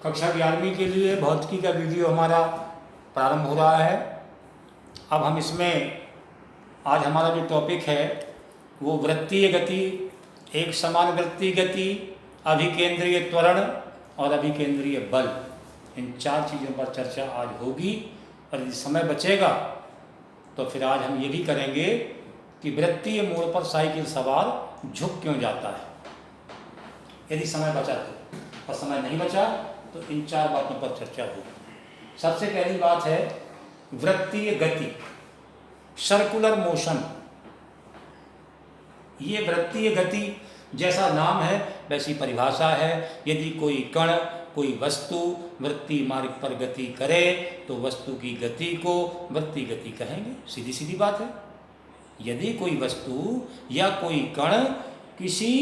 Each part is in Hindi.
कक्षा 11वीं के लिए भौतिकी का वीडियो हमारा प्रारंभ हो रहा है। अब हम इसमें आज हमारा जो टॉपिक है वो वृत्तीय गति, एक समान वृत्तीय गति, अभिकेंद्रीय त्वरण और अभिकेंद्रीय बल, इन चार चीज़ों पर चर्चा आज होगी। और यदि समय बचेगा तो फिर आज हम ये भी करेंगे कि वृत्तीय मोड़ पर साइकिल सवार झुक क्यों जाता है, यदि समय बचा तो। और समय नहीं बचा तो इन चार बातों पर चर्चा होगी। सबसे पहली बात है वृत्तीय गति, सर्कुलर मोशन। ये वृत्तीय गति जैसा नाम है वैसी परिभाषा है। यदि कोई कण, कोई वस्तु वृत्तीय मार्ग पर गति करे तो वस्तु की गति को वृत्तीय गति कहेंगे। सीधी सीधी बात है। यदि कोई वस्तु या कोई कण किसी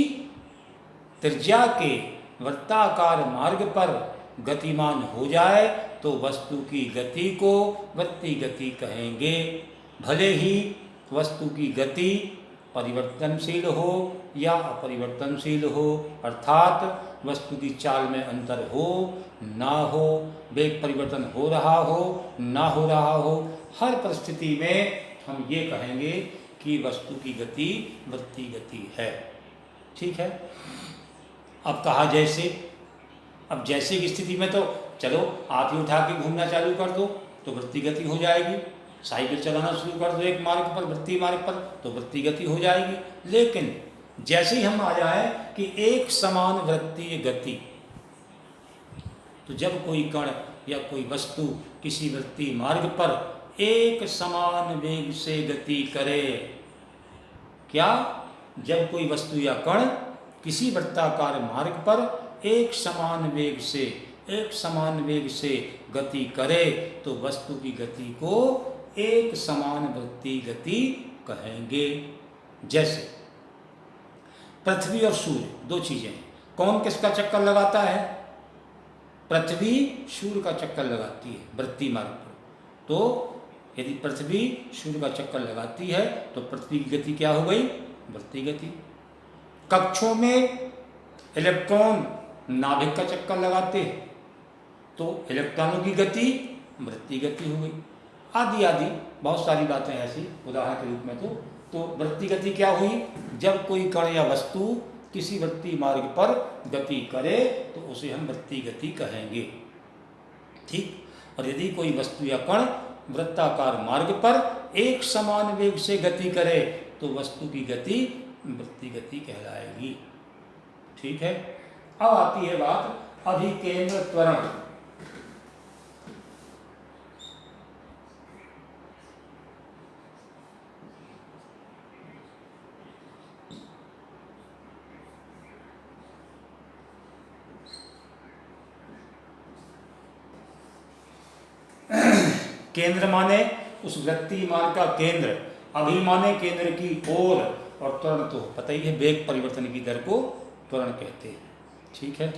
त्रिज्या के वृत्ताकार मार्ग पर गतिमान हो जाए तो वस्तु की गति को वृत्तीय गति कहेंगे, भले ही वस्तु की गति परिवर्तनशील हो या अपरिवर्तनशील हो, अर्थात वस्तु की चाल में अंतर हो ना हो, वेग परिवर्तन हो रहा हो ना हो रहा हो, हर परिस्थिति में हम ये कहेंगे कि वस्तु की गति वृत्तीय गति है। ठीक है। अब कहा जैसे, अब जैसे की स्थिति में तो चलो हाथ ही उठा के घूमना चालू कर दो तो वृत्तीय गति हो जाएगी। साइकिल चलाना शुरू कर दो एक मार्ग पर, वृत्तीय मार्ग पर, तो वृत्तीय गति हो जाएगी। लेकिन जैसे ही हम आ जाए कि एक समान वृत्तीय गति, तो जब कोई कण या कोई वस्तु किसी वृत्तीय मार्ग पर एक समान वेग से गति करे, क्या? जब कोई वस्तु या कण किसी वृत्ताकार मार्ग पर एक समान वेग से गति करे तो वस्तु की गति को एक समान वृत्तीय गति कहेंगे। जैसे पृथ्वी और सूर्य दो चीजें हैं। कौन किसका चक्कर लगाता है? पृथ्वी सूर्य का चक्कर लगाती है वृत्तीय मार्ग पर। तो यदि पृथ्वी सूर्य का चक्कर लगाती है तो पृथ्वी की गति क्या हो गई? वृत्तीय गति। कक्षों में इलेक्ट्रॉन नाभिक का चक्कर लगाते हैं तो इलेक्ट्रॉनों की गति वृत्तीय गति हो गई। आदि आदि बहुत सारी बातें ऐसी उदाहरण के रूप में तो वृत्तीय गति क्या हुई? जब कोई कण या वस्तु किसी वृत्तीय मार्ग पर गति करे तो उसे हम वृत्तीय गति कहेंगे। ठीक। और यदि कोई वस्तु या कण वृत्ताकार मार्ग पर एक समान वेग से गति करे तो वस्तु की गति वृत्तीय गति कहलाएगी। ठीक है। अब आती है बात अभिकेंद्र त्वरण। केंद्र माने उस वृत्तीय मार्ग का केंद्र, अभि माने केंद्र की ओर, और त्वरण तो पता ही है वेग परिवर्तन की दर को त्वरण कहते हैं। ठीक है।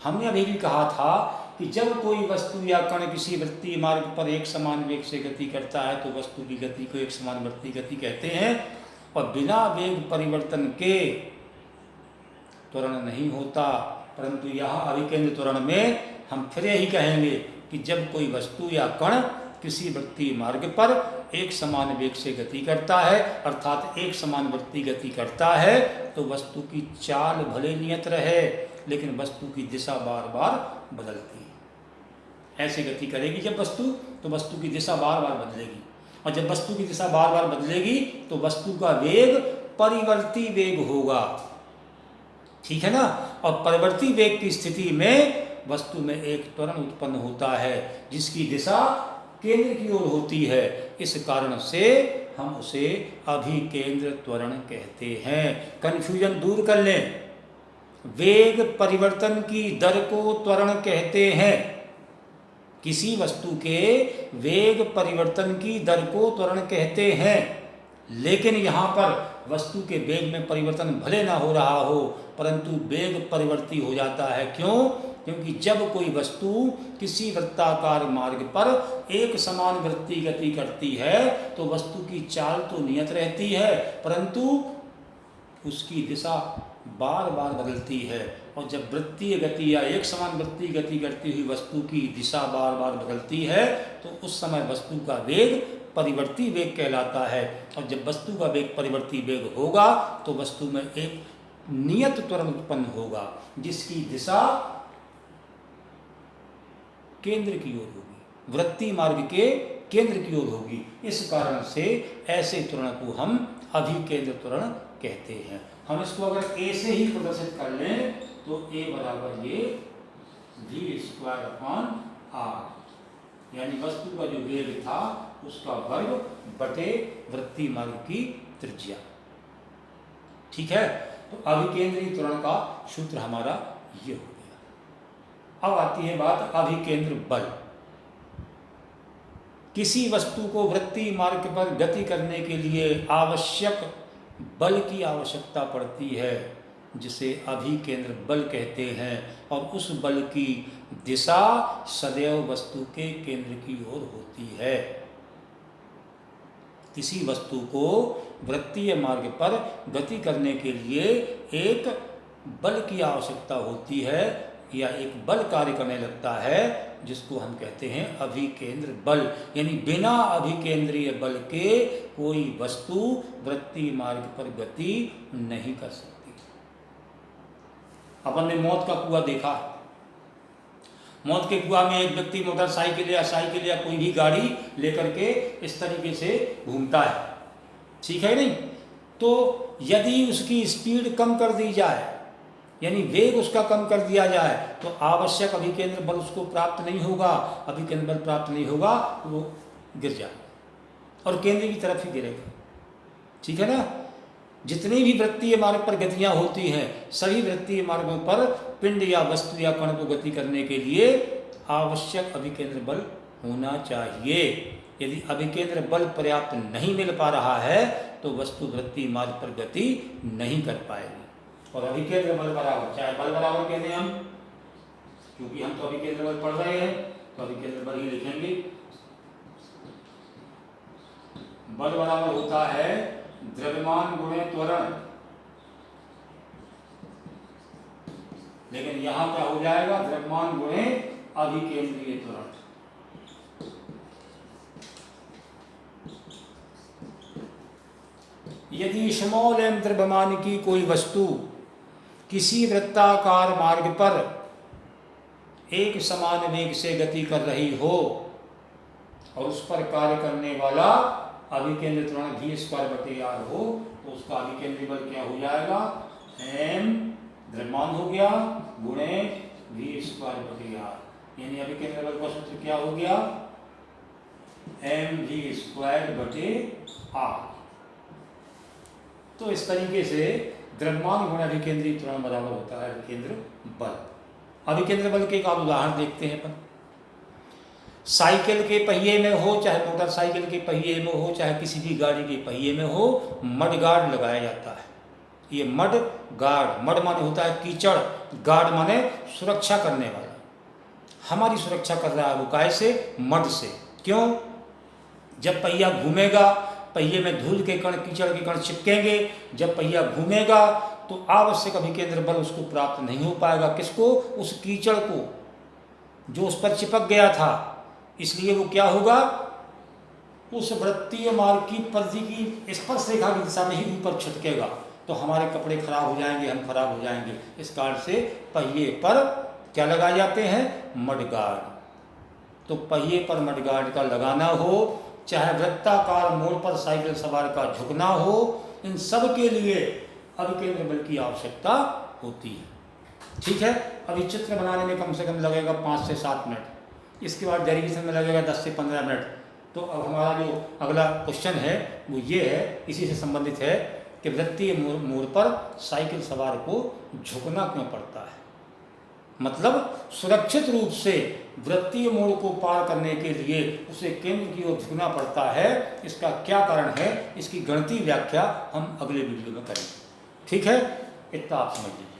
हमने अभी भी कहा था कि जब कोई वस्तु या कण किसी वृत्तीय मार्ग पर एक समान वेग से गति करता है तो वस्तु की गति को एक समान वृत्तीय गति कहते हैं। और बिना वेग परिवर्तन के त्वरण नहीं होता, परंतु यहाँ अभिकेंद्र त्वरण में हम फिर यही कहेंगे कि जब कोई वस्तु या कण किसी वृत्तीय मार्ग पर एक समान वेग से गति करता है, अर्थात एक समान वृत्तीय गति करता है, तो वस्तु की चाल भले नियत रहे लेकिन वस्तु की दिशा बार बार बदलती है। ऐसे गति करेगी जब वस्तु, तो वस्तु की दिशा बार बार बदलेगी। और जब वस्तु की दिशा बार बार बदलेगी तो वस्तु का वेग परिवर्ती वेग होगा। ठीक है ना। और परिवर्ती वेग की स्थिति में वस्तु में एक त्वरण उत्पन्न होता है जिसकी दिशा केंद्र की ओर होती है। इस कारण से हम उसे अभिकेंद्र त्वरण कहते हैं। कंफ्यूजन दूर कर लें। वेग परिवर्तन की दर को त्वरण कहते हैं। किसी वस्तु के वेग परिवर्तन की दर को त्वरण कहते हैं। लेकिन यहाँ पर वस्तु के वेग में परिवर्तन भले ना हो रहा हो परंतु वेग परिवर्ती हो जाता है। क्यों? क्योंकि जब कोई वस्तु किसी वृत्ताकार मार्ग पर एक समान वृत्तीय गति करती है तो वस्तु की चाल तो नियत रहती है परंतु उसकी दिशा बार बार बदलती है। और जब वृत्तीय गति या एक समान वृत्तीय गति करती हुई वस्तु की दिशा बार बार बदलती है तो उस समय वस्तु का वेग परिवर्ती वेग कहलाता है। और जब वस्तु का वेग परिवर्ती वेग होगा तो वस्तु में एक नियत त्वरण उत्पन्न होगा जिसकी दिशा केंद्र की ओर होगी, वृत्तीय मार्ग के केंद्र की ओर होगी। इस कारण से ऐसे त्वरण को हम अभिकेंद्र त्वरण कहते हैं। हम इसको अगर ए से ही प्रदर्शित कर लें तो ए बराबर ये v² अपॉन r, यानी वस्तु का जो वेग था उसका वर्ग बटे वृत्तीय मार्ग की त्रिज्या। ठीक है, तो अभिकेंद्रीय त्वरण का सूत्र हमारा ये हो गया। अब आती है बात अभिकेंद्र बल। किसी वस्तु को वृत्तीय मार्ग पर गति करने के लिए आवश्यक बल की आवश्यकता पड़ती है जिसे अभिकेंद्र बल कहते हैं, और उस बल की दिशा सदैव वस्तु के केंद्र की ओर होती है। किसी वस्तु को वृत्तीय मार्ग पर गति करने के लिए एक बल की आवश्यकता होती है या एक बल कार्य करने लगता है जिसको हम कहते हैं अभिकेंद्र बल। यानी बिना अभिकेंद्रीय बल के कोई वस्तु वृत्तीय मार्ग पर गति नहीं कर सकती। अपन ने मौत का कुआं देखा। मौत के कुआं में एक व्यक्ति मोटरसाइकिल या साइकिल या कोई भी गाड़ी लेकर के इस तरीके से घूमता है, ठीक है नहीं? तो यदि उसकी स्पीड कम कर दी जाए, यानी वेग उसका कम कर दिया जाए, तो आवश्यक अभिकेंद्र बल उसको प्राप्त नहीं होगा। अभिकेंद्र बल प्राप्त नहीं होगा तो वो गिर जाएगा और केंद्र की तरफ ही गिरेगा। ठीक है ना? जितनी भी वृत्तीय मार्ग पर गतियां होती हैं, सभी वृत्तीय मार्गों पर पिंड या वस्तु या कण को गति करने के लिए आवश्यक अभिकेंद्र बल होना चाहिए। यदि अभिकेंद्र बल पर्याप्त नहीं मिल पा रहा है तो वस्तु वृत्तीय मार्ग पर गति नहीं कर पाएगी। और अभिकेंद्र बल बराबर, चाहे बल बराबर कहते हैं हम, क्योंकि हम तो अभिकेंद्र बल पढ़ रहे हैं तो अभिकेंद्र बल ही लिखेंगे। बल बराबर होता है द्रव्यमान गुणे त्वरण, लेकिन यहां क्या हो जाएगा? द्रव्यमान गुणे अभिकेंद्रीय त्वरण। यदि स्मॉल एम द्रव्यमान की कोई वस्तु किसी वृत्ताकार मार्ग पर एक समान वेग से गति कर रही हो और उस पर कार्य करने वाला अभिकेंद्र त्वरण v²/r हो, तो उसका अभिकेंद्रीय बल क्या हो जाएगा? m द्रव्यमान हो गया गुणे v²/r, यानी अभिकेंद्र बल का सूत्र क्या हो गया? mv²/r। तो इस तरीके से द्रव्यमान गुणा अभिकेंद्रीय त्वरण बराबर होता है अभिकेंद्र बल। अभिकेंद्र बल के एक आप उदाहरण देखते हैं अपन। साइकिल के पहिए में हो, चाहे मोटरसाइकिल के पहिए में हो, चाहे किसी भी गाड़ी के पहिए में हो, मड गार्ड लगाया जाता है। ये मड गार्ड, मड माने होता है कीचड़, गार्ड माने सुरक्षा करने वाला। हमारी सुरक्षा कर रहा है वो काय से? मड से। क्यों? जब पहिया घूमेगा, पहिए में धूल के कण, कीचड़ के कण चिपकेंगे। जब पहिया घूमेगा तो आवश्यक अभिकेंद्र बल उसको प्राप्त नहीं हो पाएगा। किसको? उस कीचड़ को जो उस पर चिपक गया था। इसलिए वो क्या होगा? उस वृत्तीय मार्ग की परिधि की स्पर्श रेखा की दिशा में ही ऊपर छिटकेगा, तो हमारे कपड़े खराब हो जाएंगे, हम खराब हो जाएंगे। इस कारण से पहिए पर क्या लगाए जाते हैं? मडगार्ड। तो पहिए पर मडगार्ड का लगाना हो, चाहे वृत्ताकार मोड़ पर साइकिल सवार का झुकना हो, इन सब के लिए अभिकेंद्र बल की आवश्यकता होती है। ठीक है, अभी चित्र बनाने में कम से कम लगेगा 5 से 7 मिनट, इसके बाद डेरिवेशन में लगेगा 10 से 15 मिनट। तो अब हमारा जो अगला क्वेश्चन है वो ये है, इसी से संबंधित है कि वृत्तीय मोड़ पर साइकिल सवार को झुकना क्यों पड़ता है। मतलब सुरक्षित रूप से वृत्तीय मोड़ को पार करने के लिए उसे केंद्र की ओर झुकना पड़ता है। इसका क्या कारण है, इसकी गणितीय व्याख्या हम अगले वीडियो में करेंगे। ठीक है, इतना आप समझ लीजिए।